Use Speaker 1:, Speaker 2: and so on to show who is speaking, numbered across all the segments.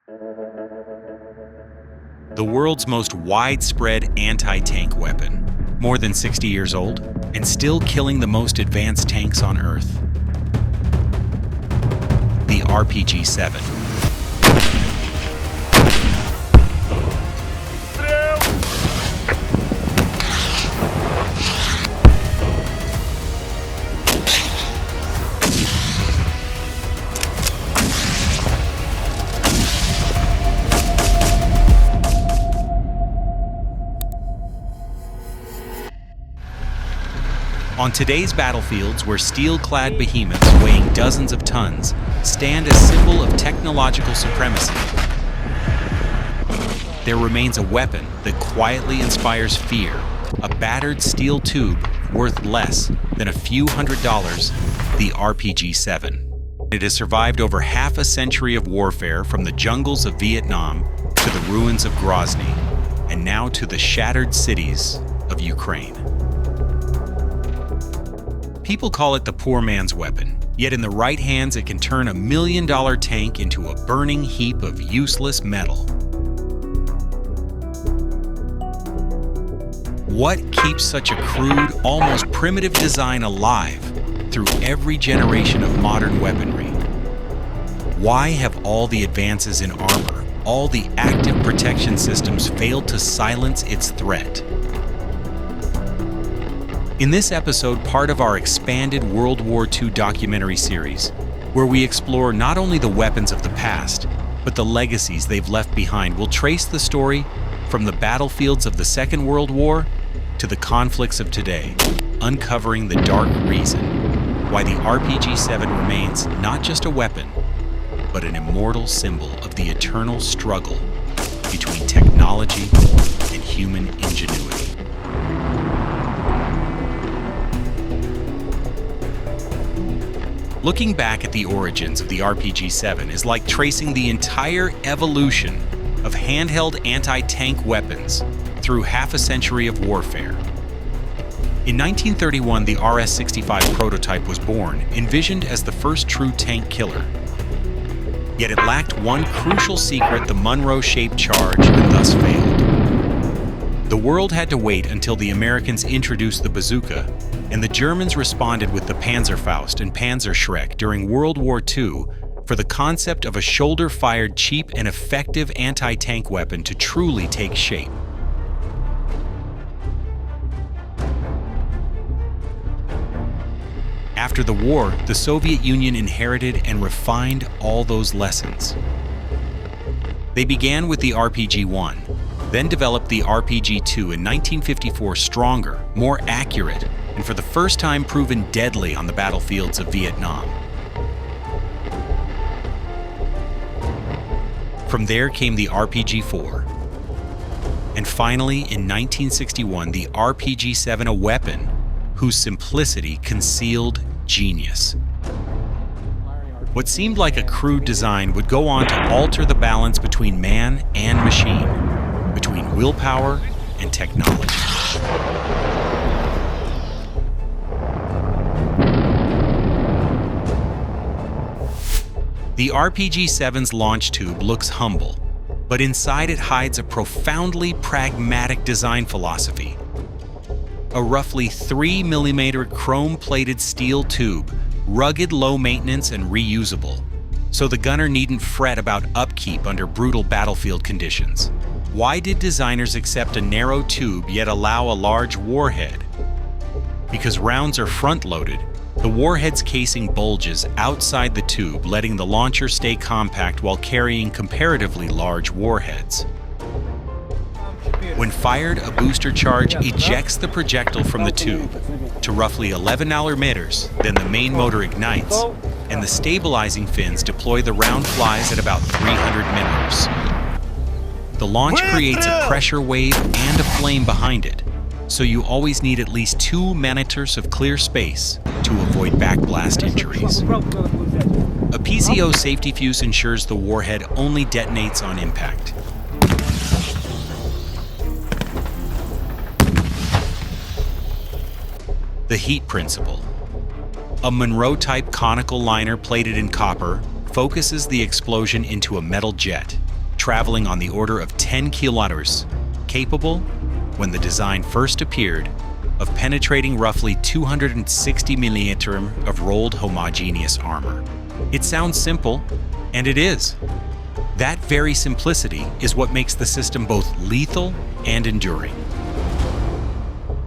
Speaker 1: The world's most widespread anti-tank weapon, more than 60 years old, and still killing the most advanced tanks on Earth. The RPG-7. On today's battlefields, where steel-clad behemoths weighing dozens of tons stand as symbol of technological supremacy, there remains a weapon that quietly inspires fear, a battered steel tube worth less than a few $100s, the RPG-7. It has survived over half a century of warfare, from the jungles of Vietnam to the ruins of Grozny, and now to the shattered cities of Ukraine. People call it the poor man's weapon, yet in the right hands it can turn a $1 million tank into a burning heap of useless metal. What keeps such a crude, almost primitive design alive through every generation of modern weaponry? Why have all the advances in armor, all the active protection systems failed to silence its threat? In this episode, part of our expanded World War II documentary series, where we explore not only the weapons of the past, but the legacies they've left behind, we'll trace the story from the battlefields of the Second World War to the conflicts of today, uncovering the dark reason why the RPG-7 remains not just a weapon, but an immortal symbol of the eternal struggle between technology and human ingenuity. Looking back at the origins of the RPG-7 is like tracing the entire evolution of handheld anti-tank weapons through half a century of warfare. In 1931, the RS-65 prototype was born, envisioned as the first true tank killer. Yet it lacked one crucial secret: the Monroe-shaped charge, and thus failed. The world had to wait until the Americans introduced the bazooka, and the Germans responded with the Panzerfaust and Panzerschreck during World War II for the concept of a shoulder-fired, cheap and effective anti-tank weapon to truly take shape. After the war, the Soviet Union inherited and refined all those lessons. They began with the RPG-1, then developed the RPG-2 in 1954, stronger, more accurate, and for the first time proven deadly on the battlefields of Vietnam. From there came the RPG-4. And finally, in 1961, the RPG-7, a weapon whose simplicity concealed genius. What seemed like a crude design would go on to alter the balance between man and machine, between willpower and technology. The RPG-7's launch tube looks humble, but inside it hides a profoundly pragmatic design philosophy. A roughly 3mm chrome-plated steel tube, rugged, low maintenance, and reusable, so the gunner needn't fret about upkeep under brutal battlefield conditions. Why did designers accept a narrow tube yet allow a large warhead? Because rounds are front-loaded, the warhead's casing bulges outside the tube, letting the launcher stay compact while carrying comparatively large warheads. When fired, a booster charge ejects the projectile from the tube to roughly 11 meters, then the main motor ignites, and the stabilizing fins deploy the round flies at about 300 meters. The launch creates a pressure wave and a flame behind it, so you always need at least 2 meters of clear space to avoid backblast injuries. A PCO safety fuse ensures the warhead only detonates on impact. The heat principle. A Monroe-type conical liner plated in copper focuses the explosion into a metal jet, traveling on the order of 10 kilometers, capable, when the design first appeared, of penetrating roughly 260 millimeters of rolled homogeneous armor. It sounds simple, and it is. That very simplicity is what makes the system both lethal and enduring.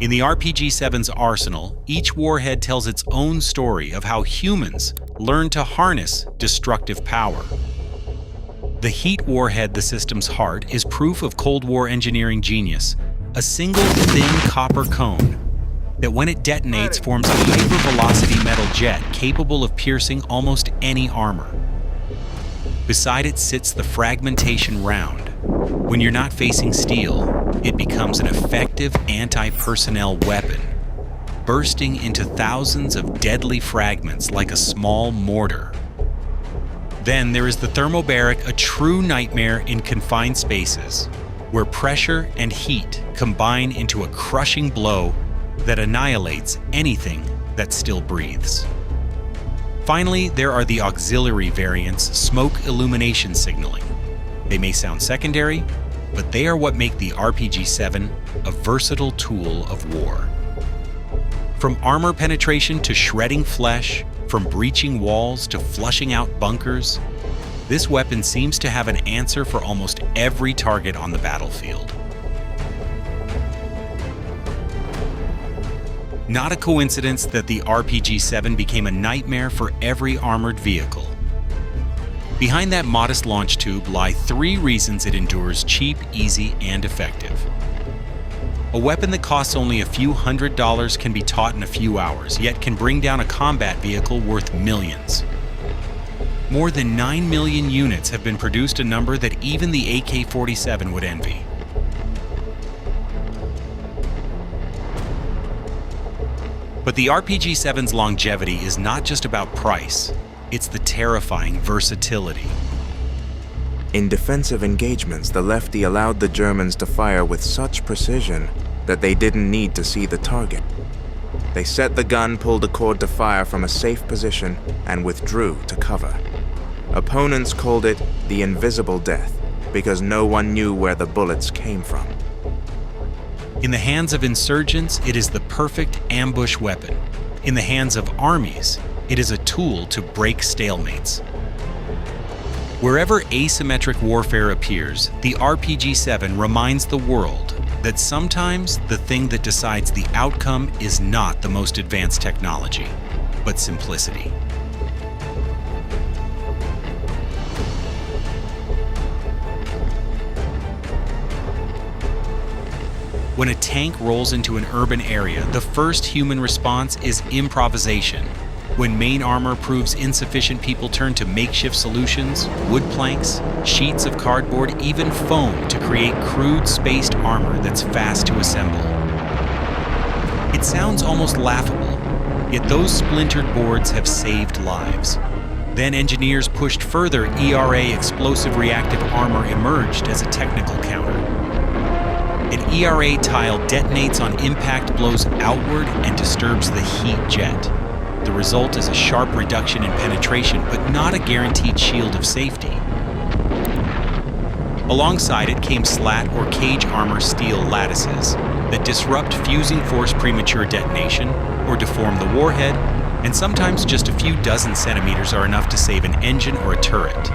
Speaker 1: In the RPG-7's arsenal, each warhead tells its own story of how humans learned to harness destructive power. The heat warhead, the system's heart, is proof of Cold War engineering genius, a single thin copper cone that when it detonates forms a hypervelocity metal jet capable of piercing almost any armor. Beside it sits the fragmentation round. When you're not facing steel, it becomes an effective anti-personnel weapon, bursting into thousands of deadly fragments like a small mortar. Then there is the thermobaric, a true nightmare in confined spaces, where pressure and heat combine into a crushing blow that annihilates anything that still breathes. Finally, there are the auxiliary variants, smoke illumination signaling. They may sound secondary, but they are what make the RPG-7 a versatile tool of war. From armor penetration to shredding flesh, from breaching walls to flushing out bunkers, this weapon seems to have an answer for almost every target on the battlefield. Not a coincidence that the RPG-7 became a nightmare for every armored vehicle. Behind that modest launch tube lie 3 reasons it endures cheap, easy, and effective. A weapon that costs only a few $100s can be taught in a few hours, yet can bring down a combat vehicle worth millions. More than 9 million units have been produced, a number that even the AK-47 would envy. But the RPG-7's longevity is not just about price, it's the terrifying versatility.
Speaker 2: In defensive engagements, the lefty allowed the Germans to fire with such precision that they didn't need to see the target. They set the gun, pulled a cord to fire from a safe position, and withdrew to cover. Opponents called it the invisible death because no one knew where the bullets came from.
Speaker 1: In the hands of insurgents, it is the perfect ambush weapon. In the hands of armies, it is a tool to break stalemates. Wherever asymmetric warfare appears, the RPG-7 reminds the world that sometimes the thing that decides the outcome is not the most advanced technology, but simplicity. When a tank rolls into an urban area, the first human response is improvisation. When main armor proves insufficient, people turn to makeshift solutions, wood planks, sheets of cardboard, even foam to create crude spaced armor that's fast to assemble. It sounds almost laughable, yet those splintered boards have saved lives. Then engineers pushed further. ERA explosive reactive armor emerged as a technical counter. An ERA tile detonates on impact, blows outward, and disturbs the heat jet. The result is a sharp reduction in penetration, but not a guaranteed shield of safety. Alongside it came slat or cage armor steel lattices that disrupt fusing force premature detonation or deform the warhead, and sometimes just a few dozen centimeters are enough to save an engine or a turret.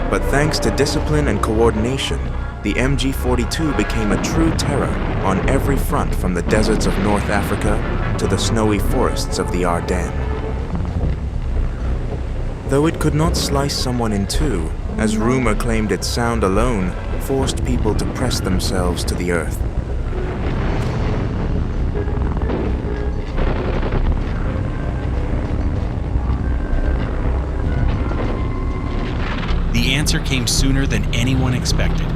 Speaker 2: But thanks to discipline and coordination, the MG-42 became a true terror on every front, from the deserts of North Africa to the snowy forests of the Ardennes. Though it could not slice someone in two, as rumor claimed its sound alone forced people to press themselves to the earth.
Speaker 1: The answer came sooner than anyone expected.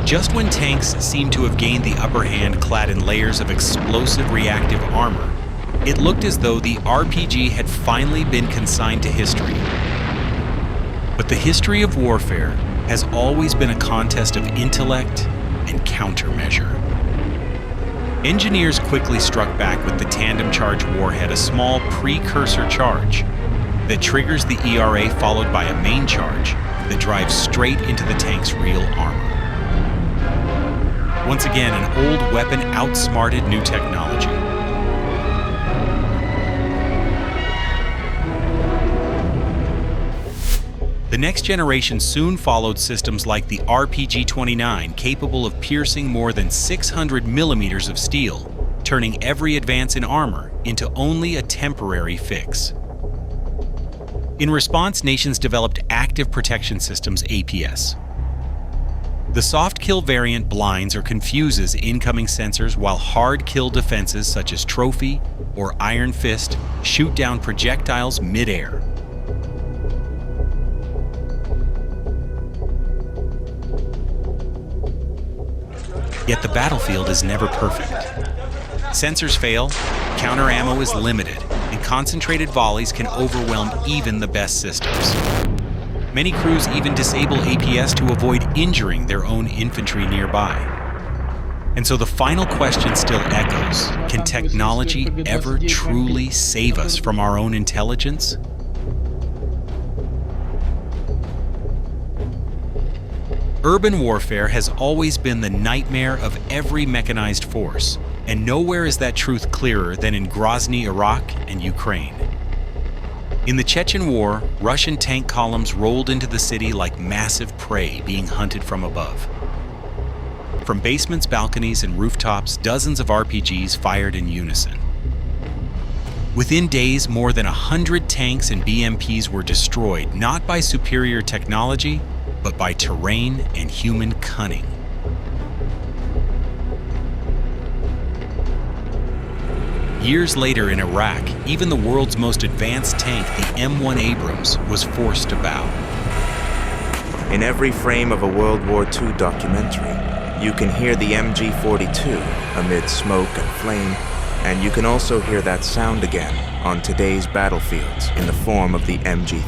Speaker 1: Just when tanks seemed to have gained the upper hand clad in layers of explosive reactive armor, it looked as though the RPG had finally been consigned to history. But the history of warfare has always been a contest of intellect and countermeasure. Engineers quickly struck back with the tandem charge warhead, a small precursor charge that triggers the ERA, followed by a main charge that drive straight into the tank's real armor. Once again, an old weapon outsmarted new technology. The next generation soon followed systems like the RPG-29, capable of piercing more than 600 millimeters of steel, turning every advance in armor into only a temporary fix. In response, nations developed Active Protection Systems, APS. The soft kill variant blinds or confuses incoming sensors, while hard kill defenses such as Trophy or Iron Fist shoot down projectiles mid-air. Yet the battlefield is never perfect. Sensors fail, counter ammo is limited, and concentrated volleys can overwhelm even the best systems. Many crews even disable APS to avoid injuring their own infantry nearby. And so the final question still echoes: can technology ever truly save us from our own intelligence? Urban warfare has always been the nightmare of every mechanized force, and nowhere is that truth clearer than in Grozny, Iraq, and Ukraine. In the Chechen War, Russian tank columns rolled into the city like massive prey being hunted from above. From basements, balconies, and rooftops, dozens of RPGs fired in unison. Within days, more than 100 tanks and BMPs were destroyed, not by superior technology, but by terrain and human cunning. Years later in Iraq, even the world's most advanced tank, the M1 Abrams, was forced to bow.
Speaker 2: In every frame of a World War II documentary, you can hear the MG-42 amid smoke and flame, and you can also hear that sound again on today's battlefields in the form of the MG.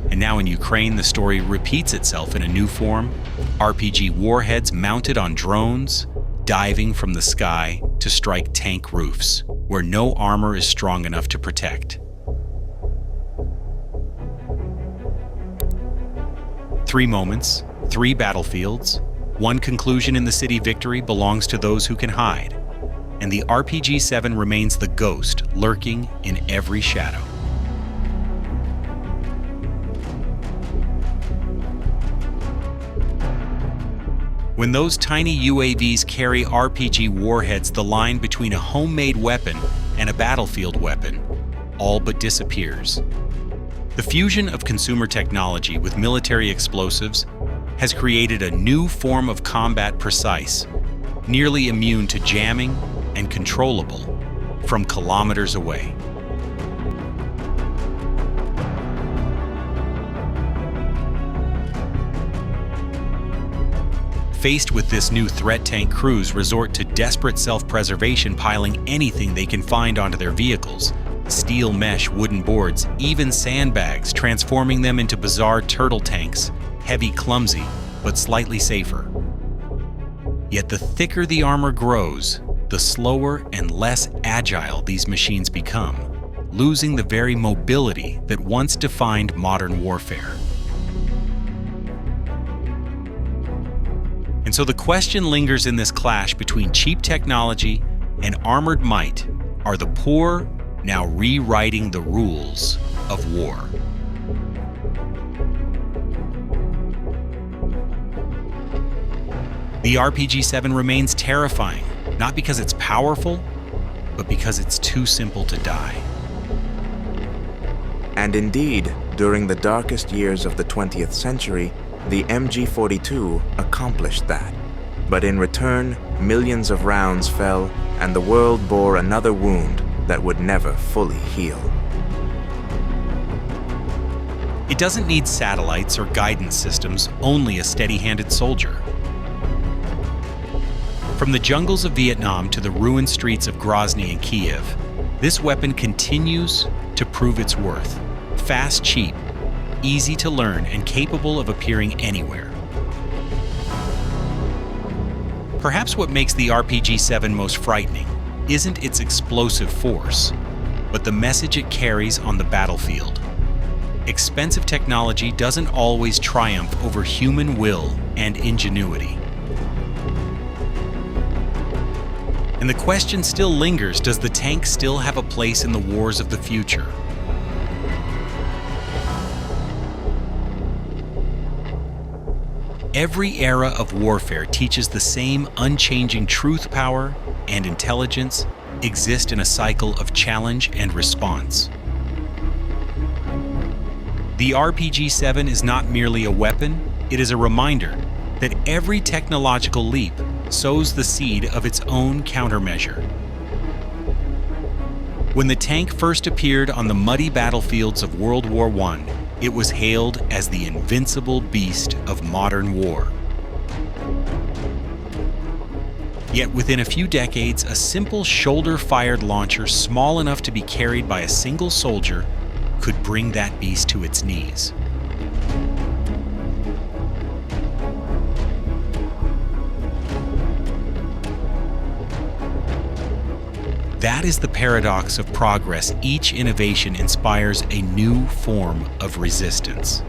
Speaker 1: And now in Ukraine, the story repeats itself in a new form: RPG warheads mounted on drones, diving from the sky to strike tank roofs, where no armor is strong enough to protect. 3 moments, 3 battlefields, 1 conclusion in the city. Victory belongs to those who can hide, and the RPG-7 remains the ghost lurking in every shadow. When those tiny UAVs carry RPG warheads, the line between a homemade weapon and a battlefield weapon all but disappears. The fusion of consumer technology with military explosives has created a new form of combat, precise, nearly immune to jamming, and controllable from kilometers away. Faced with this new threat, tank crews resort to desperate self-preservation, piling anything they can find onto their vehicles: steel mesh, wooden boards, even sandbags, transforming them into bizarre turtle tanks, heavy, clumsy, but slightly safer. Yet the thicker the armor grows, the slower and less agile these machines become, losing the very mobility that once defined modern warfare. And so the question lingers in this clash between cheap technology and armored might: are the poor now rewriting the rules of war? The RPG-7 remains terrifying, not because it's powerful, but because it's too simple to die.
Speaker 2: And indeed, during the darkest years of the 20th century, the MG-42 accomplished that. But in return, millions of rounds fell, and the world bore another wound that would never fully heal.
Speaker 1: It doesn't need satellites or guidance systems, only a steady-handed soldier. From the jungles of Vietnam to the ruined streets of Grozny and Kiev, this weapon continues to prove its worth. Fast, cheap, easy to learn, and capable of appearing anywhere. Perhaps what makes the RPG-7 most frightening isn't its explosive force, but the message it carries on the battlefield. expensive technology doesn't always triumph over human will and ingenuity. And the question still lingers, does the tank still have a place in the wars of the future? Every era of warfare teaches the same unchanging truth, power, and intelligence exist in a cycle of challenge and response. The RPG-7 is not merely a weapon, it is a reminder that every technological leap sows the seed of its own countermeasure. When the tank first appeared on the muddy battlefields of World War I, it was hailed as the invincible beast of modern war. Yet within a few decades, a simple shoulder-fired launcher small enough to be carried by a single soldier could bring that beast to its knees. That is the paradox of progress. Each innovation inspires a new form of resistance.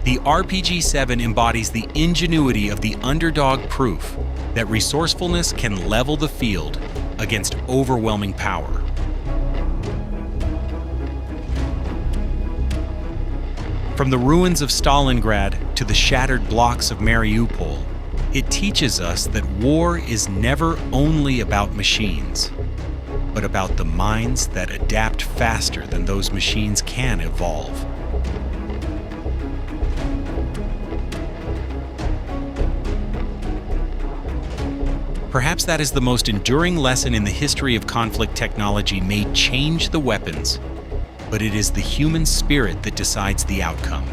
Speaker 1: The RPG-7 embodies the ingenuity of the underdog, proof that resourcefulness can level the field against overwhelming power. From the ruins of Stalingrad to the shattered blocks of Mariupol, it teaches us that war is never only about machines, but about the minds that adapt faster than those machines can evolve. Perhaps that is the most enduring lesson in the history of conflict. Technology may change the weapons, but it is the human spirit that decides the outcome.